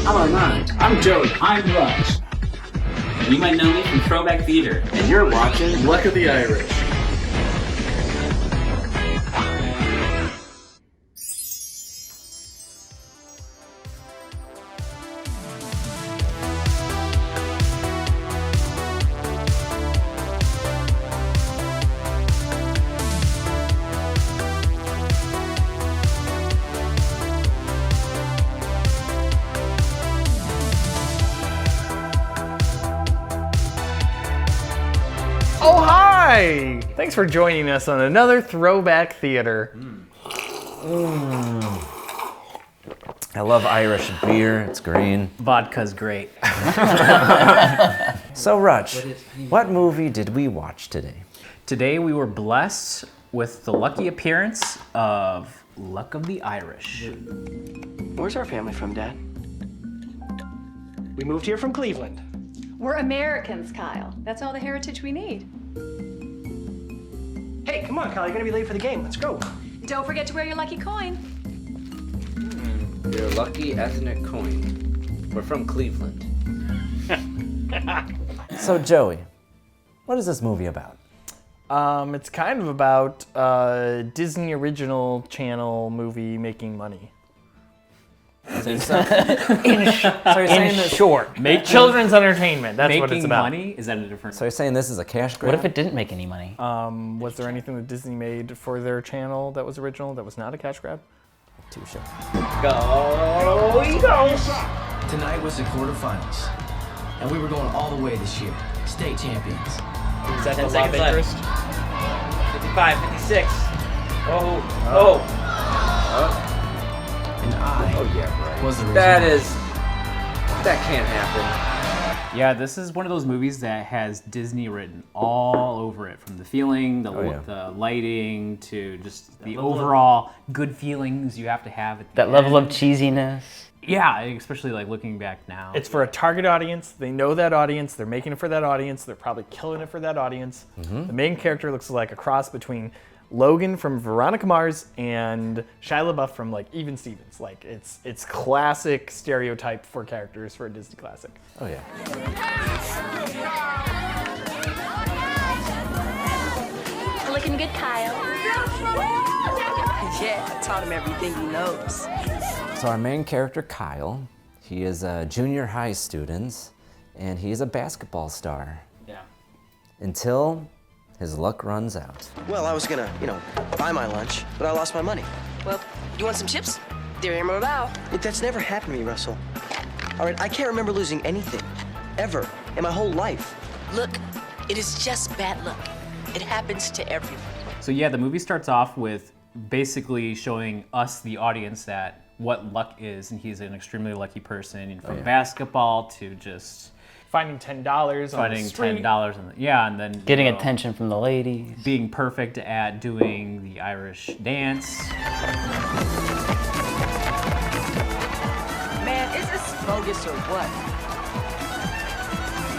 I'm Armand. I'm Joey. I'm Raj. And you might know me from Throwback Theater. And you're watching Luck of the Irish. Oh, hi! Thanks for joining us on another Throwback Theater. I love Irish beer. It's green. Vodka's great. So, Raj, what movie did we watch today? Today we were blessed with the lucky appearance of Luck of the Irish. Where's our family from, Dad? We moved here from Cleveland. We're Americans, Kyle. That's all the heritage we need. Hey, come on, Kyle, you're gonna be late for the game. Let's go. Don't forget to wear your lucky coin. Your lucky ethnic coin. We're from Cleveland. So, Joey, what is this movie about? It's kind of about a Disney original channel movie making money. In Short, make children's entertainment. That's what it's Making about. money? Is that a different? So you're saying this is a cash grab? What if it didn't make any money? Was there anything that Disney made for their channel that was original that was not a cash grab? Touche. Tonight was the quarterfinals, and we were going all the way this year. State champions. Is that the 10 love seconds left. interest? 55, 56. And I was the reason. That can't happen. Yeah, this is one of those movies that has Disney written all over it, from the feeling, the lighting, to just the overall good feelings you have to have at the That level of end. cheesiness. Yeah, especially like looking back now. It's for a target audience. They know that audience. They're making it for that audience. They're probably killing it for that audience. The main character looks like a cross between Logan from Veronica Mars and Shia LaBeouf from like Even Stevens. Like it's classic stereotype for characters for a Disney classic. Oh, yeah. Looking good, Kyle. Yeah, I taught him everything he knows. So our main character, Kyle, he is a junior high student, and he is a basketball star. Yeah. Until his luck runs out. Well, I was gonna, buy my lunch, but I lost my money. Well, you want some chips? They're in my bowl. Look, that's never happened to me, Russell. All right, I can't remember losing anything, ever, in my whole life. Look, it is just bad luck. It happens to everyone. So yeah, the movie starts off with basically showing us, the audience, that what luck is, and he's an extremely lucky person, from basketball to just Finding $10 on finding the street. $10 and then Getting attention from the ladies. being perfect at doing the Irish dance. Man, is this bogus or what?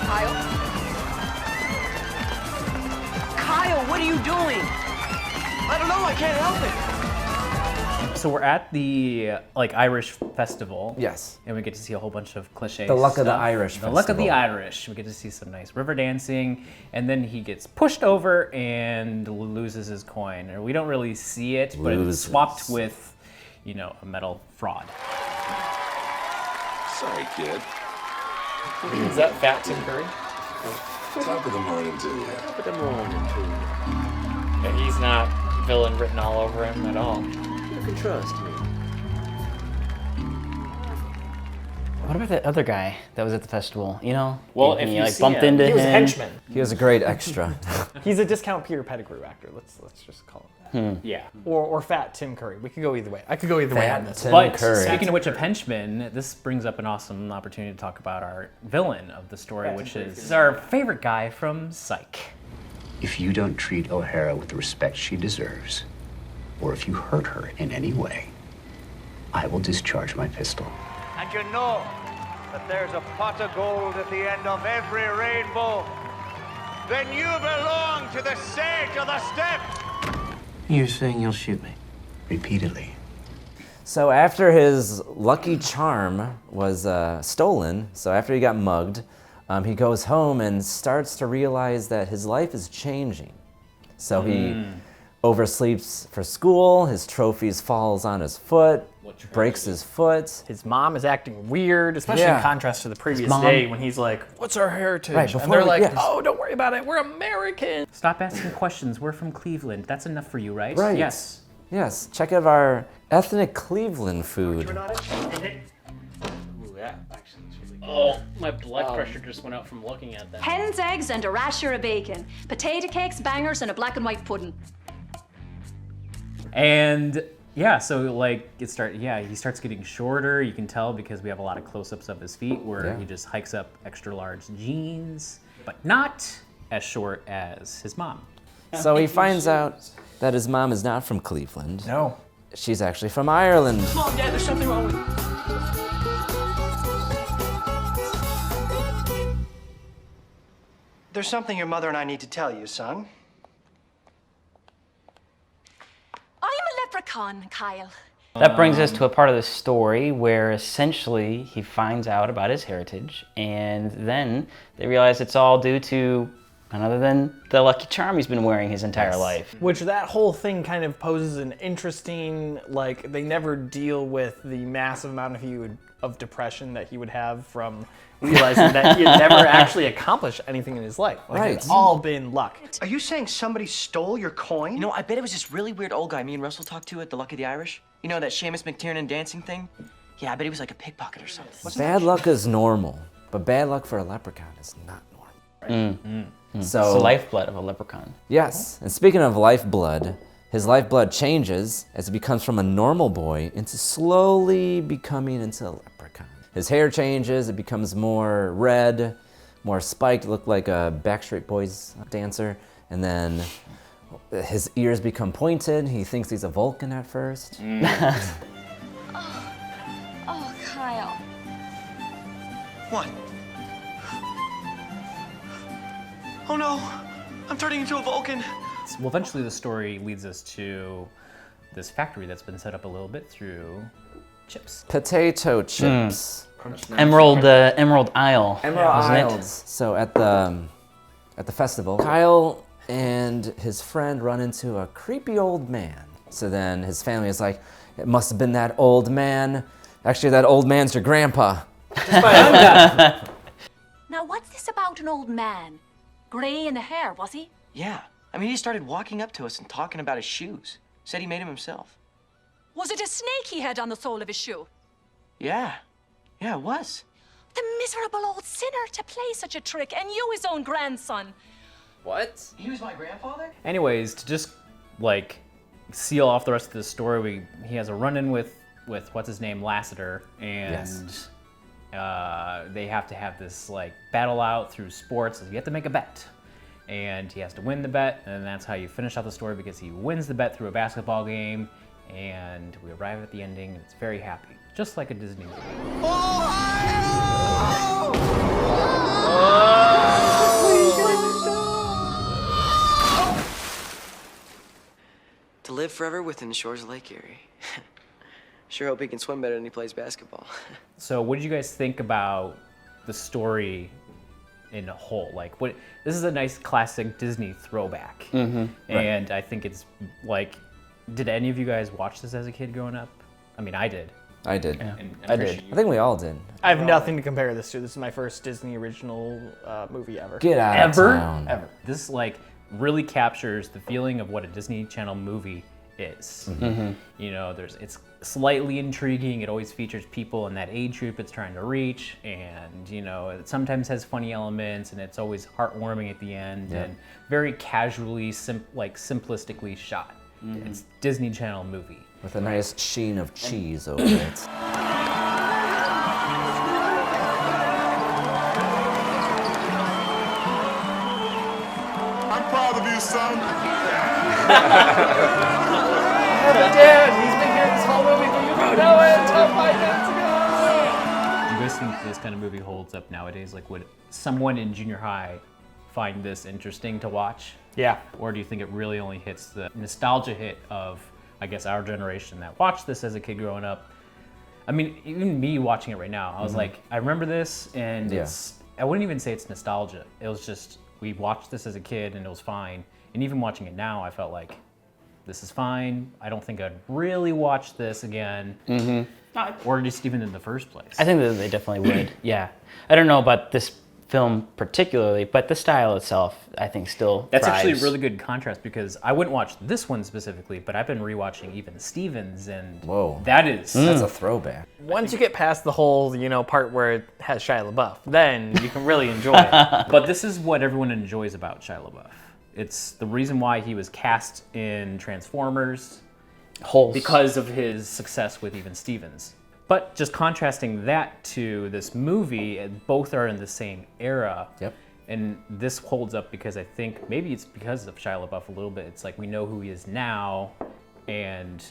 Kyle? Kyle, what are you doing? I don't know, I can't help it. So we're at the Irish festival. Yes. And we get to see a whole bunch of cliches. The Luck of the Irish The Luck of the Festival. Irish. We get to see some nice river dancing, and then he gets pushed over and loses his coin. Or we don't really see it, but it's Loses. swapped with, a metal fraud. Sorry, kid. Is that Fat Tim Curry? Top of the morning to you. And he's not villain written all over him at all. You can trust me. What about that other guy that was at the festival? Well, And if he you like see bumped him, into he was a him. henchman. He was a great extra. He's a discount Peter Pettigrew actor. Let's just call him that. Yeah. Or Fat Tim Curry. We could go either way. I could go either way on this. Tim But Curry. speaking of which of henchmen, this brings up an awesome opportunity to talk about our villain of the story, which is our favorite guy from Psych. If you don't treat O'Hara with the respect she deserves, or if you hurt her in any way, I will discharge my pistol. And you know that there's a pot of gold at the end of every rainbow. Then you belong to the sage of the steppe. You're saying you'll shoot me? Repeatedly. So after his lucky charm was stolen, so after he got mugged, he goes home and starts to realize that his life is changing. So he oversleeps for school, his trophies falls on his foot, breaks his foot. His mom is acting weird, especially in contrast to the previous day when he's like, what's our heritage? Right, and they're like, oh, don't worry about it, we're American. Stop asking questions, we're from Cleveland. That's enough for you, right? Right. Yes. Yes, check out our ethnic Cleveland food. Oh, my blood pressure just went up from looking at that. Hen's eggs and a rasher of bacon. Potato cakes, bangers, and a black and white pudding. And yeah, so like he starts getting shorter. You can tell because we have a lot of close-ups of his feet where he just hikes up extra large jeans, but not as short as his mom. So he finds out that his mom is not from Cleveland. No. She's actually from Ireland. Mom, Dad, there's something wrong with... There's something your mother and I need to tell you, son. I'm a leprechaun, Kyle. That brings us to a part of the story where essentially he finds out about his heritage, and then they realize it's all due to none other than the lucky charm he's been wearing his entire life. Which that whole thing kind of poses an interesting, like, they never deal with the massive amount of depression that he would have from realizing that he had never actually accomplished anything in his life. Like, it's all been luck. Are you saying somebody stole your coin? You know, I bet it was this really weird old guy me and Russell talked to at the Luck of the Irish. You know, that Seamus McTiernen dancing thing? Yeah, I bet he was like a pickpocket or something. Bad luck is normal, but bad luck for a leprechaun is not normal. So, it's the lifeblood of a leprechaun. Yes, and speaking of lifeblood, his lifeblood changes as he becomes from a normal boy into slowly becoming into a leprechaun. His hair changes, it becomes more red, more spiked, looked like a Backstreet Boys dancer, and then his ears become pointed. He thinks he's a Vulcan at first. Oh, Kyle. What? Oh no, I'm turning into a Vulcan. Well, eventually the story leads us to this factory that's been set up a little bit through chips. Potato chips. Emerald Isle. Emerald Isles. So at the festival, Kyle and his friend run into a creepy old man. So then his family is like, it must have been that old man. Actually, that old man's your grandpa. Now, what's this about an old man? Gray in the hair, was he? Yeah. I mean, he started walking up to us and talking about his shoes. Said he made them himself. Was it a snake he had on the sole of his shoe? Yeah. Yeah, it was. The miserable old sinner to play such a trick, and you his own grandson. What? He was my grandfather? Anyways, to just like seal off the rest of the story, he has a run-in with what's his name, Lassiter, and they have to have this like battle out through sports. You have to make a bet, and he has to win the bet, and that's how you finish out the story because he wins the bet through a basketball game, and we arrive at the ending, and it's very happy, just like a Disney movie. To live forever within the shores of Lake Erie. Sure hope he can swim better than he plays basketball. So what did you guys think about the story in a whole? Like, this is a nice classic Disney throwback. And I think it's like, did any of you guys watch this as a kid growing up? I mean, I did. I did. Yeah. I did. I think we all did. I have nothing to compare this to. This is my first Disney original movie ever. Get out of town. Ever. This like really captures the feeling of what a Disney Channel movie is. You know, it's slightly intriguing. It always features people in that age group it's trying to reach, and you know, it sometimes has funny elements, and it's always heartwarming at the end, and very casually, simplistically shot. It's Disney Channel movie with a nice sheen of cheese over it. I'm proud of you, son. Dad, he's been here this whole movie, but you don't know it until 5 minutes ago. Do you guys think this kind of movie holds up nowadays? Like, would someone in junior high find this interesting to watch? Yeah. Or do you think it really only hits the nostalgia hit of I guess, our generation that watched this as a kid growing up. I mean, even me watching it right now, I was like, I remember this, and I wouldn't even say it's nostalgia. It was just, we watched this as a kid and it was fine. And even watching it now, I felt like, this is fine. I don't think I'd really watch this again. Or just even in the first place. I think that they definitely would, yeah. I don't know about this film particularly, but the style itself, I think, still That's thrives. actually a really good contrast, because I wouldn't watch this one specifically, but I've been rewatching even Stevens, and that's a throwback. Once you get past the whole, part where it has Shia LaBeouf, then you can really enjoy it. But this is what everyone enjoys about Shia LaBeouf. It's the reason why he was cast in Transformers, because of his success with even Stevens. But just contrasting that to this movie, both are in the same era. Yep. And this holds up because I think maybe it's because of Shia LaBeouf a little bit. It's like we know who he is now, and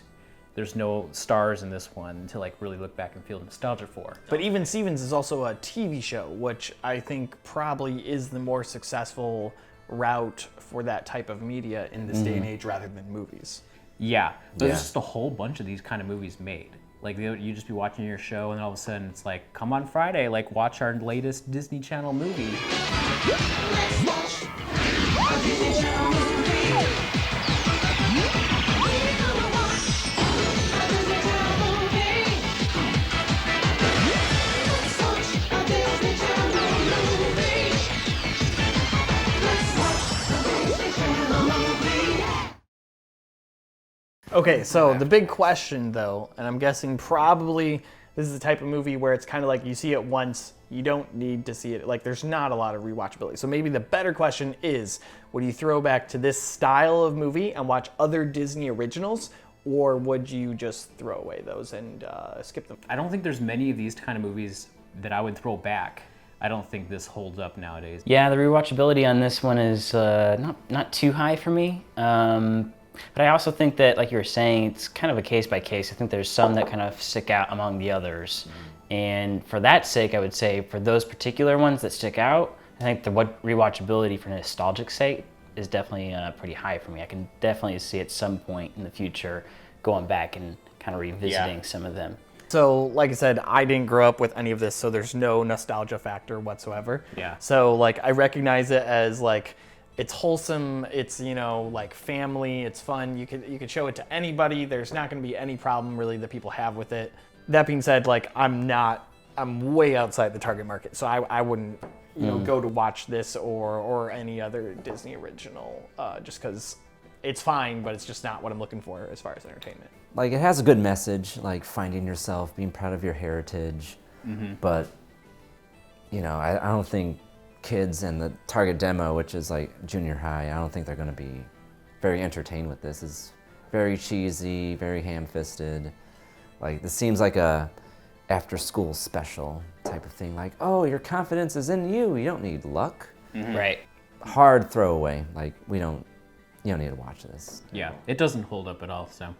there's no stars in this one to like really look back and feel nostalgia for. But even Stevens is also a TV show, which I think probably is the more successful route for that type of media in this day and age rather than movies. Yeah, there's just a whole bunch of these kind of movies made. Like you just be watching your show, and all of a sudden it's like, come on Friday, like watch our latest Disney Channel movie. Let's watch a Disney Channel movie. Okay, so the big question though, and I'm guessing probably this is the type of movie where it's kind of like you see it once, you don't need to see it. Like there's not a lot of rewatchability. So maybe the better question is, would you throw back to this style of movie and watch other Disney originals, or would you just throw away those and skip them? I don't think there's many of these kind of movies that I would throw back. I don't think this holds up nowadays. Yeah, the rewatchability on this one is not too high for me. But I also think that, like you were saying, it's kind of a case by case. I think there's some that kind of stick out among the others. And for that sake, I would say for those particular ones that stick out, I think the rewatchability for nostalgic sake is definitely pretty high for me. I can definitely see at some point in the future going back and kind of revisiting some of them. So, like I said, I didn't grow up with any of this, so there's no nostalgia factor whatsoever. Yeah. So, like, I recognize it as, like, it's wholesome, it's, like family, it's fun. You could show it to anybody. There's not going to be any problem really that people have with it. That being said, like I'm way outside the target market. So I wouldn't, go to watch this or any other Disney original just because it's fine, but it's just not what I'm looking for as far as entertainment. Like it has a good message, like finding yourself, being proud of your heritage. But, I don't think kids and the target demo, which is like junior high, I don't think they're going to be very entertained with this. It's very cheesy, very ham-fisted. Like this seems like a after-school special type of thing. Like, oh, your confidence is in you. You don't need luck. Right. Hard throwaway. Like you don't need to watch this. Yeah, it doesn't hold up at all. So.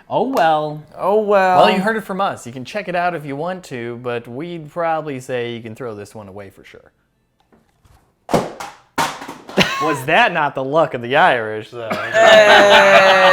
Oh well. Well, you heard it from us. You can check it out if you want to, but we'd probably say you can throw this one away for sure. Was that not the luck of the Irish, though? Hey!